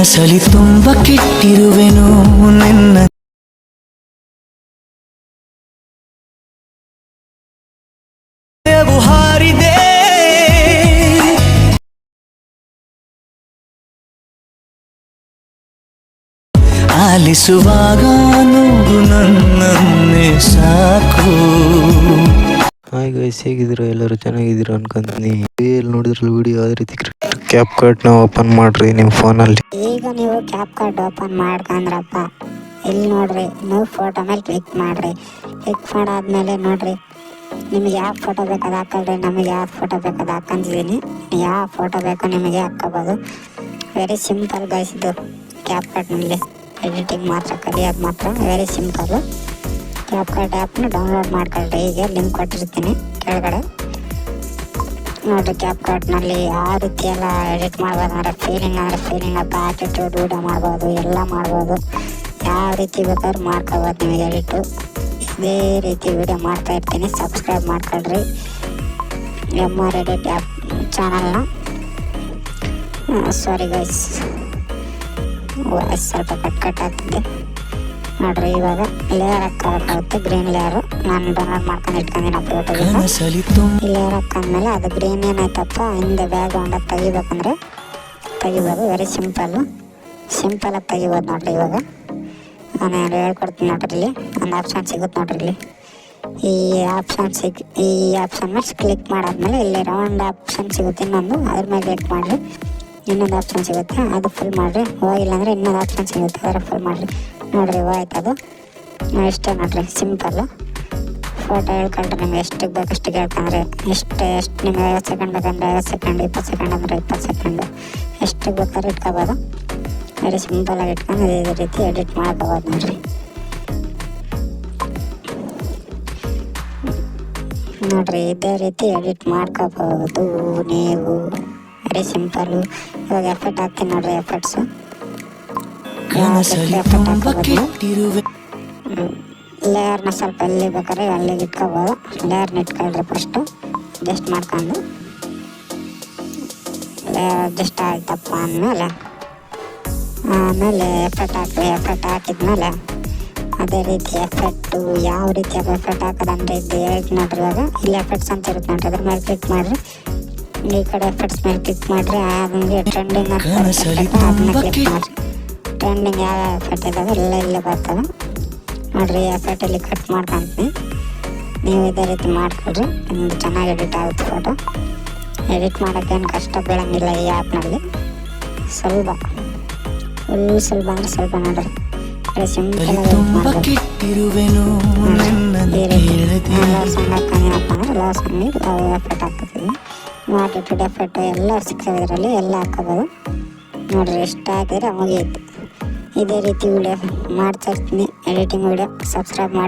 ಕನಸಲಿ ತುಂಬ ಕೆಟ್ಟಿರುವೆನು ನಿನ್ನ ಹಾರಿದೆ ಆಲಿಸುವಾಗ ನೋಡು ನನ್ನನ್ನೇ ಸಾಕು. ಹಾಯ್ ಗೈಸ್, ಹೇಗಿದ್ದೀರಾ? ಎಲ್ಲರೂ ಚೆನ್ನಾಗಿದ್ದೀರಾ ಅನ್ಕೊಂತೀನಿ. ಎಲ್ಲಿ ನೋಡಿದ್ರಲ್ಲಿ ವಿಡಿಯೋ ಯಾವ ರೀತಿ ಕ್ಯಾಪ್ ಕಾರ್ಡ್ನ ಓಪನ್ ಮಾಡ್ರಿ ನಿಮ್ಮ ಫೋನಲ್ಲಿ. ಈಗ ನೀವು ಕ್ಯಾಪ್ ಕಾರ್ಡ್ ಓಪನ್ ಮಾಡ್ಕೊಂಡ್ರಪ್ಪ, ಇಲ್ಲಿ ನೋಡ್ರಿ ನೀವು ಫೋಟೋ ಮೇಲೆ ಕ್ಲಿಕ್ ಮಾಡ್ರಿ. ಕ್ಲಿಕ್ ಮಾಡಾದ್ಮೇಲೆ ನೋಡ್ರಿ ನಿಮಗೆ ಯಾವ ಫೋಟೋ ಬೇಕು ಅದು ಹಾಕಲ್ರಿ. ನಮಗೆ ಯಾವ ಫೋಟೋ ಬೇಕು ಅದು ಹಾಕೊಂಡಿದ್ದೀನಿ. ಯಾವ ಫೋಟೋ ಬೇಕೋ ನಿಮಗೆ ಹಾಕೋಬೋದು. ವೆರಿ ಸಿಂಪಲ್ ಗೈಸ್, ಇದು ಕ್ಯಾಪ್ ಕಾರ್ಡ್ನಲ್ಲಿ ಎಡಿಟಿಂಗ್ ಮಾತ್ರ ಕಲಿಯೋದು ಮಾತ್ರ. Very simple. ಕ್ಯಾಪ್ ಕಾರ್ಡ್ ಆ್ಯಪ್ನ ಡೌನ್ಲೋಡ್ ಮಾಡ್ಕೊಳ್ರಿ. ಈಗ ಲಿಂಕ್ ಕೊಟ್ಟಿರ್ತೀನಿ ಕೆಳಗಡೆ ನೋಡಿರಿ. ಕ್ಯಾಪ್ ಕಾರ್ಡ್ನಲ್ಲಿ ಯಾವ ರೀತಿ ಎಲ್ಲ ಎಡಿಟ್ ಮಾಡ್ಬೋದು ಅಂದರೆ ಫೀಲಿಂಗ್ ಅಥವಾ ಆ್ಯಟಿಟ್ಯೂಡ್ ವೀಡಿಯೋ ಮಾಡ್ಬೋದು, ಎಲ್ಲ ಮಾಡ್ಬೋದು. ಯಾವ ರೀತಿ ಬೇಕಾದ್ರೂ ಮಾಡ್ಕೋಬೋದು ನಿಮಗೆ ಎಡಿಟು. ಇದೇ ರೀತಿ ವೀಡಿಯೋ ಮಾಡ್ತಾ ಇರ್ತೀನಿ. ಸಬ್ಸ್ಕ್ರೈಬ್ ಮಾಡ್ಕೊಳ್ರಿ MR ಎಡಿಟ್ ಆ್ಯಪ್ ಚಾನಲ್ನ. ಸಾರಿ ಗೈಸ್, ಸ್ವಲ್ಪ ಕಟ್ ಆಗ್ತಿದೆ ನೋಡ್ರಿ. ಇವಾಗ ಲೇಯರ್ ಹಾಕೋಬೇಕಾಗುತ್ತೆ, ಗ್ರೀನ್ ಲೇಯರು. ನಾನು ಡೌನ್ಲೋಡ್ ಮಾಡ್ಕೊಂಡು ಇಟ್ಕೊಂಡಿನ ಫೋಟೋಗೆ. ಈ ಲೇಯರ್ ಹಾಕೊಂಡ್ಮೇಲೆ ಅದು ಗ್ರೀನ್ ಏನಾಯ್ತಪ್ಪ ಹಿಂದೆ ಬ್ಯಾಗ್ ಗ್ರೌಂಡಾಗಿ ತೆಗಿಬೇಕಂದ್ರೆ ತೆಗಿಬೋದು. ವೆರಿ ಸಿಂಪಲಾಗಿ ತೆಗಿಬೋದು ನೋಡ್ರಿ. ಇವಾಗ ನಾನು ಹೇಳ್ಕೊಡ್ತೀನಿ ನೋಡ್ರಿ. ಇಲ್ಲಿ ಒಂದು ಆಪ್ಷನ್ ಸಿಗುತ್ತೆ ನೋಡ್ರಿ. ಇಲ್ಲಿ ಈ ಆಪ್ಷನ್ ಮೇಲೆ ಕ್ಲಿಕ್ ಮಾಡಾದ್ಮೇಲೆ ಇಲ್ಲಿ ರೌಂಡ್ ಆಪ್ಷನ್ ಸಿಗುತ್ತೆ ಇನ್ನೊಂದು, ಅದ್ರ ಮೇಲೆ ಕ್ಲಿಕ್ ಮಾಡಿರಿ. ಇನ್ನೊಂದು ಆಪ್ಷನ್ ಸಿಗುತ್ತೆ, ಅದು ಫುಲ್ ಮಾಡಿರಿ. ಹೋಗಿಲ್ಲ ಅಂದರೆ ಇನ್ನೊಂದು ಆಪ್ಷನ್ ಸಿಗುತ್ತೆ, ಅದರ ಫುಲ್ ಮಾಡಿರಿ. ನೋಡಿರಿ ಹೋಯ್ತು ಅದು. ಇಷ್ಟೇ ನೋಡಿರಿ, ಸಿಂಪಲ್ಲು. ಫೋಟೋ ಹೇಳ್ಕೊಂಡ್ರೆ ನಿಮ್ಗೆ ಎಷ್ಟಕ್ಕೆ ಬೇಕು ಅಷ್ಟಿಗೆ ಹೇಳ್ಕೊಂಡ್ರೆ ಎಷ್ಟು ನಿಮ್ಗೆ 50 ಸೆಕೆಂಡ್ ಬೇಕಂದ್ರೆ 50 ಸೆಕೆಂಡ್, 20 ಸೆಕೆಂಡ್ ಅಂದರೆ 20 ಸೆಕೆಂಡು, ಎಷ್ಟಕ್ಕೆ ಬೇಕಾದ್ರೆ ಇಟ್ಕೋಬೋದು. ವೆರಿ ಸಿಂಪಲಾಗಿ ಇಟ್ಕೊಂಡು ಇದೇ ರೀತಿ ಎಡಿಟ್ ಮಾಡ್ಕೋಬೋದು ನೋಡಿರಿ. ನೋಡಿರಿ ಇದೇ ರೀತಿ ಎಡಿಟ್ ಮಾಡ್ಕೋಬೋದು ನೀವು. Very simple. ಇವಾಗ ಎಫೆಕ್ಟ್ ಹಾಕ್ತೀನಿ ನೋಡಿರಿ. ಎಫೆಕ್ಟ್ಸು ಲೇಯರ್ನ ಸ್ವಲ್ಪ ಎಲ್ಲಿ ಬೇಕಾದ್ರೆ ಅಲ್ಲಿಗೆ ಇಟ್ಕೋಬೋದು. ಲೇಯರ್ನ ಇಟ್ಕೊಳ್ರಿ ಫಸ್ಟು ಅಡ್ಜಸ್ಟ್ ಮಾಡ್ಕೊಂಡು. ಲೇಯರ್ ಅಡ್ಜಸ್ಟ್ ಆಯ್ತಪ್ಪ ಆಮೇಲೆ ಎಫೆಕ್ಟ್ ಹಾಕಿದ್ಮೇಲೆ ಅದೇ ರೀತಿ ಎಫೆಕ್ಟು ಯಾವ ರೀತಿಯಾಗಿ ಎಫೆಕ್ಟ್ ಹಾಕೋದಂದ್ರೆ ಇದು ಹೇಳ್ತೀನಿ ನೋಡ್ರಿ. ಇವಾಗ ಇಲ್ಲಿ ಎಫೆಕ್ಟ್ಸ್ ಅಂತ ಇರುತ್ತೆ ನೋಡ್ರಿ, ಅದ್ರ ಮೇಲೆ ಕ್ಲಿಕ್ ಮಾಡಿರಿ. ಈ ಕಡೆ ಎಫೆಕ್ಟ್ಸ್ ಮೇಲೆ ಕ್ಲಿಕ್ ಮಾಡಿರಿ. ಅದಕ್ಕೆ ಟ್ರೆಂಡಿಂಗ್ ಅಂತ ಅದನ್ನ ಕ್ಲಿಕ್ ಮಾಡಿರಿ. ಟ್ರೆಂಡಿಂಗ್ ಯಾವ ಎಫೆಕ್ಟ್ ಇದ್ದಾವೆ ಎಲ್ಲ ಇಲ್ಲೇ ಬರ್ತವೆ ನೋಡಿರಿ. ಎಫೆಕ್ಟ್ ಇಲ್ಲಿ ಕಟ್ ಮಾಡ್ಕೊಂತೀನಿ. ನೀವು ಇದೇ ರೀತಿ ಮಾಡ್ಕೊಳ್ರಿ, ನಿಮ್ದು ಚೆನ್ನಾಗಿ ಎಡಿಟ್ ಆಗುತ್ತೆ ಫೋಟೋ. ಎಡಿಟ್ ಮಾಡೋಕ್ಕೇನು ಕಷ್ಟ ಬೀಳಂಗಿಲ್ಲ ಈ ಆ್ಯಪ್ನಲ್ಲಿ. ಫುಲ್ ಸುಲಭ ಅಂದರೆ ಸ್ವಲ್ಪ ನೋಡ್ರಿ. ಸಿಂಪಲಾಗಿ ಸಣ್ಣ ಹಾಕೊಂಡಿನಪ್ಪ ಅಂದರೆ ಲೋ ಸಣ್ಣ ಎಫೆಕ್ಟ್ ಹಾಕ್ತೀವಿ. ಆಟಿಟ್ಯೂಡ್ ಎಫೆಕ್ಟು ಎಲ್ಲ ಸಿಗ್ತವೆ ಇದರಲ್ಲಿ, ಎಲ್ಲ ಹಾಕೋಬೋದು ನೋಡಿರಿ. ಎಷ್ಟು ಹಾಕಿದ್ರೆ ಮುಗಿಯುತ್ತೆ. ಇದೇ ರೀತಿ ವಿಡಿಯೋ ಮಾಡ್ತಾ ಇರ್ತೀನಿ, ಎಡಿಟಿಂಗ್ ವಿಡಿಯೋ. ಸಬ್ಸ್ಕ್ರೈಬ್ ಮಾಡಿ.